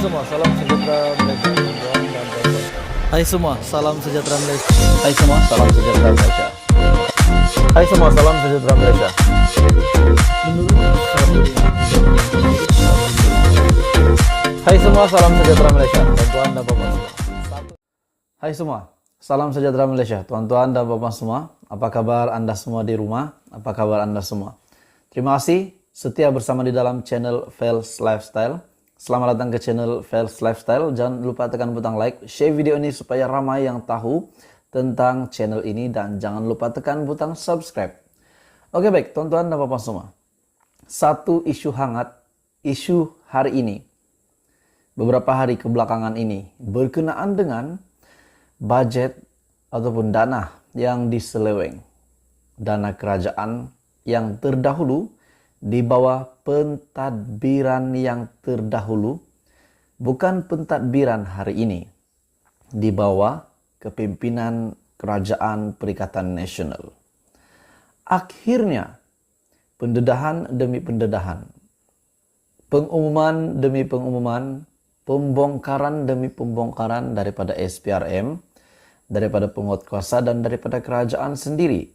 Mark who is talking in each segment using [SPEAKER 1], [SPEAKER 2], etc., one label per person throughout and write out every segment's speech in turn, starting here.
[SPEAKER 1] semua, salam sejahtera Malaysia.
[SPEAKER 2] Hai semua, salam sejahtera Malaysia.
[SPEAKER 1] Hai semua, salam sejahtera Malaysia. Hai semua, salam sejahtera Malaysia. Hai semua, salam sejahtera Malaysia. Tuan-tuan dan Bapak semua. Hai semua, salam sejahtera Malaysia. Tuan-tuan dan Bapak semua, apa kabar Anda semua di rumah? Apa kabar Anda semua? Terima kasih setia bersama di dalam channel Fels Lifestyle. Selamat datang ke channel Fels Lifestyle. Jangan lupa tekan butang like, share video ini supaya ramai yang tahu tentang channel ini, dan jangan lupa tekan butang subscribe. Oke baik, tuan-tuan dan Bapak semua. Satu isu hangat, isu hari ini, beberapa hari kebelakangan ini, berkenaan dengan budget ataupun dana yang diseleweng. Dana kerajaan yang terdahulu di bawah pentadbiran yang terdahulu, bukan pentadbiran hari ini, di bawah kepimpinan Kerajaan Perikatan Nasional. Akhirnya, pendedahan demi pendedahan, pengumuman demi pengumuman, pembongkaran demi pembongkaran daripada SPRM, daripada penguatkuasa dan daripada kerajaan sendiri.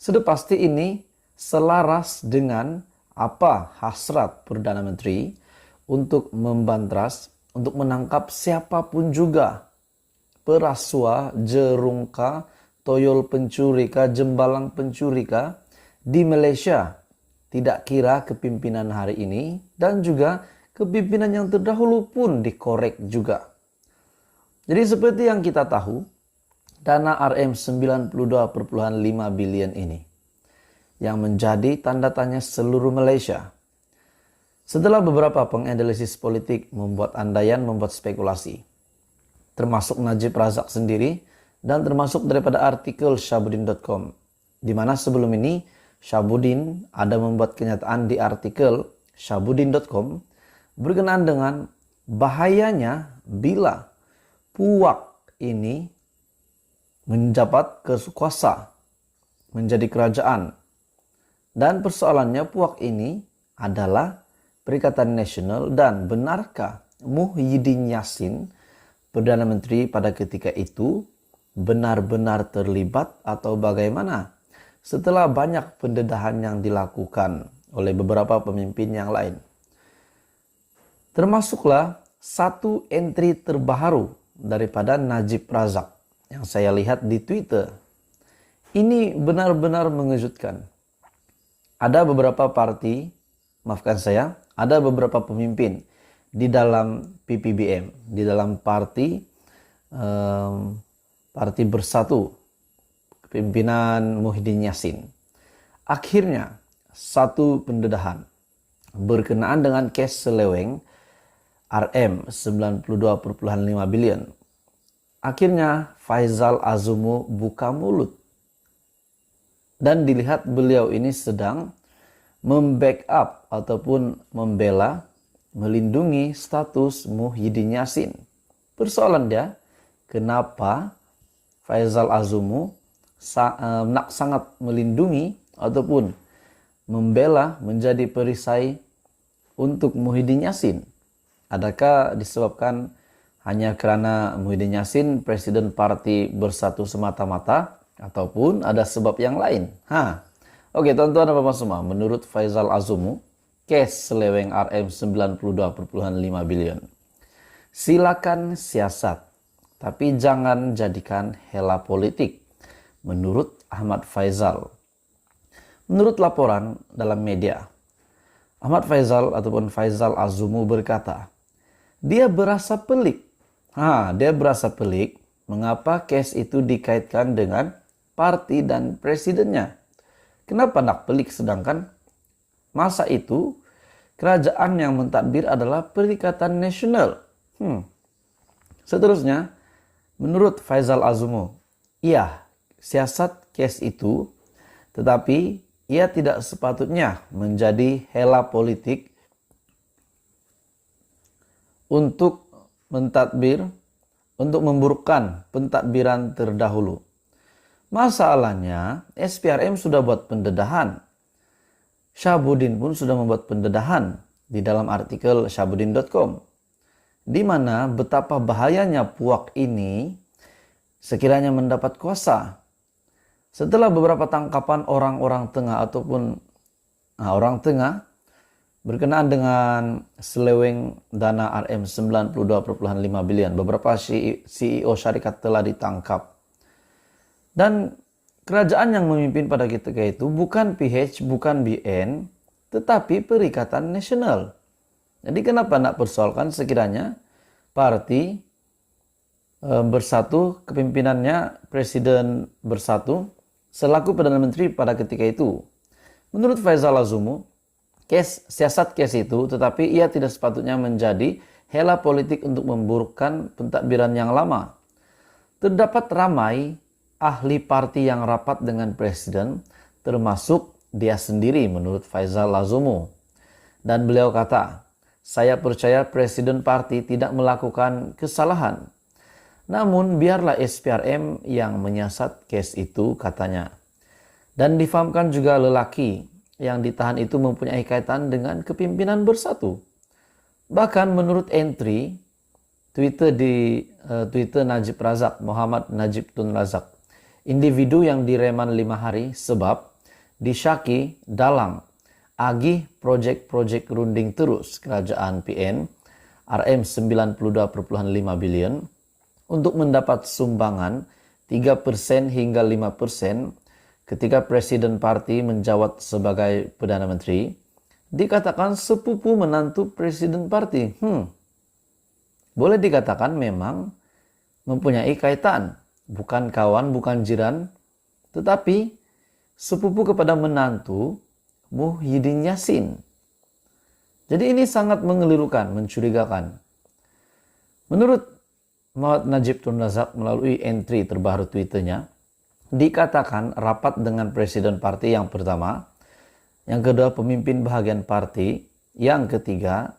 [SPEAKER 1] Sudah pasti ini selaras dengan apa hasrat Perdana Menteri untuk membantras, untuk menangkap siapapun juga, perasua, jerungka, toyol pencurika, jembalang pencurika di Malaysia. Tidak kira kepimpinan hari ini dan juga kepimpinan yang terdahulu pun dikorek juga. Jadi seperti yang kita tahu, dana RM 92,5 bilion ini yang menjadi tanda tanya seluruh Malaysia. Setelah beberapa penganalisis politik membuat andaian, membuat spekulasi, termasuk Najib Razak sendiri, dan termasuk daripada artikel Syahbudin.com, di mana sebelum ini Syahbudin ada membuat kenyataan di artikel Syahbudin.com berkenaan dengan bahayanya bila Puak ini menjabat kuasa, menjadi kerajaan. Dan persoalannya Puak ini adalah Perikatan Nasional, dan benarkah Muhyiddin Yassin, Perdana Menteri pada ketika itu, benar-benar terlibat atau bagaimana? Setelah banyak pendedahan yang dilakukan oleh beberapa pemimpin yang lain. Termasuklah satu entry terbaru daripada Najib Razak yang saya lihat di Twitter. Ini benar-benar mengejutkan. Ada beberapa parti, maafkan saya, ada beberapa pemimpin di dalam PPBM, di dalam parti Bersatu, kepimpinan Muhyiddin Yassin. Akhirnya, satu pendedahan berkenaan dengan kes seleweng RM 92,5 bilion. Akhirnya Faizal Azumu buka mulut. Dan dilihat beliau ini sedang membackup ataupun membela, melindungi status Muhyiddin Yassin. Persoalan dia, kenapa Faizal Azumu sangat melindungi ataupun membela, menjadi perisai untuk Muhyiddin Yassin? Adakah disebabkan hanya kerana Muhyiddin Yassin Presiden Parti Bersatu semata-mata, ataupun ada sebab yang lain? Oke, tuan-tuan dan Bapak semua, menurut Faizal Azumu, kes seleweng RM 92,5 bilion. Silakan siasat, tapi jangan jadikan hela politik. Menurut Ahmad Faizal. Menurut laporan dalam media, Ahmad Faizal ataupun Faizal Azumu berkata, dia berasa pelik. Dia berasa pelik mengapa kes itu dikaitkan dengan parti dan presidennya. Kenapa nak pelik, sedangkan masa itu kerajaan yang mentadbir adalah Perikatan Nasional. Seterusnya, menurut Faizal Azumu, iya, siasat kes itu, tetapi ia tidak sepatutnya menjadi hela politik untuk mentadbir, untuk memburukkan pentadbiran terdahulu. Masalahnya, SPRM sudah buat pendedahan. Syahbudin pun sudah membuat pendedahan di dalam artikel Syahbudin.com. di mana betapa bahayanya Puak ini sekiranya mendapat kuasa. Setelah beberapa tangkapan orang-orang tengah ataupun orang tengah berkenaan dengan seleweng dana RM 92,5 bilion, beberapa CEO syarikat telah ditangkap. Dan kerajaan yang memimpin pada ketika itu bukan PH, bukan BN, tetapi Perikatan Nasional. Jadi kenapa nak persoalkan sekiranya parti bersatu, kepimpinannya Presiden bersatu selaku Perdana Menteri pada ketika itu. Menurut Faisal Azumu, siasat case itu, tetapi ia tidak sepatutnya menjadi hela politik untuk memburukkan pentadbiran yang lama. Terdapat ramai ahli parti yang rapat dengan Presiden, termasuk dia sendiri menurut Faisal Azumu. Dan beliau kata, saya percaya Presiden parti tidak melakukan kesalahan. Namun biarlah SPRM yang menyiasat case itu, katanya. Dan difahamkan juga lelaki yang ditahan itu mempunyai kaitan dengan kepimpinan bersatu. Bahkan menurut entry Twitter di Twitter Najib Razak, Muhammad Najib Tun Razak, individu yang direman 5 hari sebab disyaki dalang agih projek-projek runding terus kerajaan PN RM 92,5 bilion untuk mendapat sumbangan 3% hingga 5% ketika Presiden parti menjawat sebagai Perdana Menteri, dikatakan sepupu menantu Presiden parti. Boleh dikatakan memang mempunyai kaitan, bukan kawan, bukan jiran, tetapi sepupu kepada menantu Muhyiddin Yassin. Jadi ini sangat mengelirukan, mencurigakan. Menurut Muhammad Najib Tun Razak melalui entry terbaru Twitternya, dikatakan rapat dengan Presiden parti yang pertama, yang kedua pemimpin bahagian parti, yang ketiga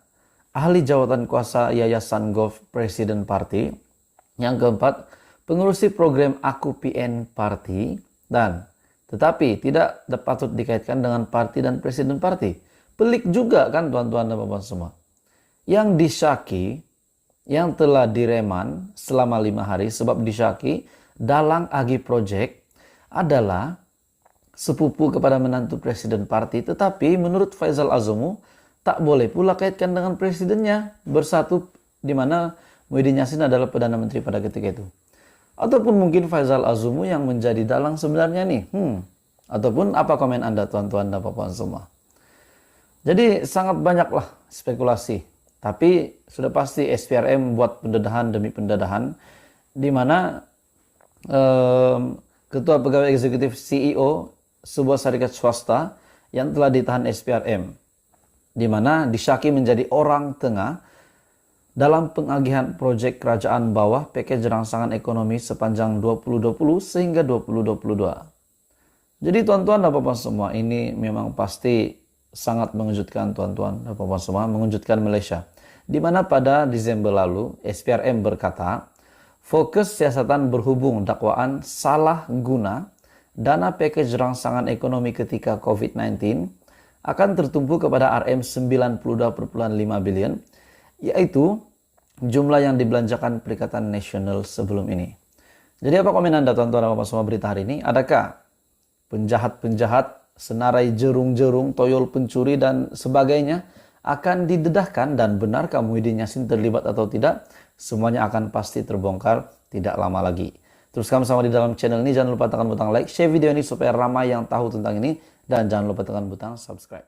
[SPEAKER 1] ahli jawatan kuasa Yayasan Golf Presiden parti, yang keempat pengurusi program Aku PN parti, dan tetapi tidak patut dikaitkan dengan parti dan Presiden parti. Pelik juga kan tuan-tuan dan puan-puan semua. Yang disyaki, yang telah direman selama 5 hari sebab disyaki dalang agi project adalah sepupu kepada menantu Presiden parti, tetapi menurut Faisal Azumu tak boleh pula kaitkan dengan presidennya bersatu, di mana Muhyiddin Yassin adalah Perdana Menteri pada ketika itu. Ataupun mungkin Faisal Azumu yang menjadi dalang sebenarnya nih. Ataupun apa komen Anda tuan-tuan dan puan-puan semua? Jadi sangat banyaklah spekulasi. Tapi sudah pasti SPRM buat pendedahan demi pendedahan, di mana Ketua Pegawai Eksekutif CEO sebuah syarikat swasta yang telah ditahan SPRM, di mana disyaki menjadi orang tengah dalam pengagihan proyek kerajaan bawah package rangsangan ekonomi sepanjang 2020 sehingga 2022. Jadi tuan-tuan dan puan-puan semua, ini memang pasti sangat mengejutkan tuan-tuan dan puan-puan semua, mengejutkan Malaysia. Di mana pada Desember lalu SPRM berkata, fokus siasatan berhubung dakwaan salah guna dana package rangsangan ekonomi ketika COVID-19 akan tertumpu kepada RM 92,5 bilion, yaitu jumlah yang dibelanjakan Perikatan Nasional sebelum ini. Jadi apa komen Anda tuan-tuan dan puan-puan semua berita hari ini? Adakah penjahat-penjahat, senarai jerung-jerung, toyol pencuri dan sebagainya akan didedahkan, dan benarkah Muhyiddin Yassin terlibat atau tidak? Semuanya akan pasti terbongkar tidak lama lagi. Teruskan bersama di dalam channel ini. Jangan lupa tekan butang like, share video ini supaya ramai yang tahu tentang ini, dan jangan lupa tekan butang subscribe.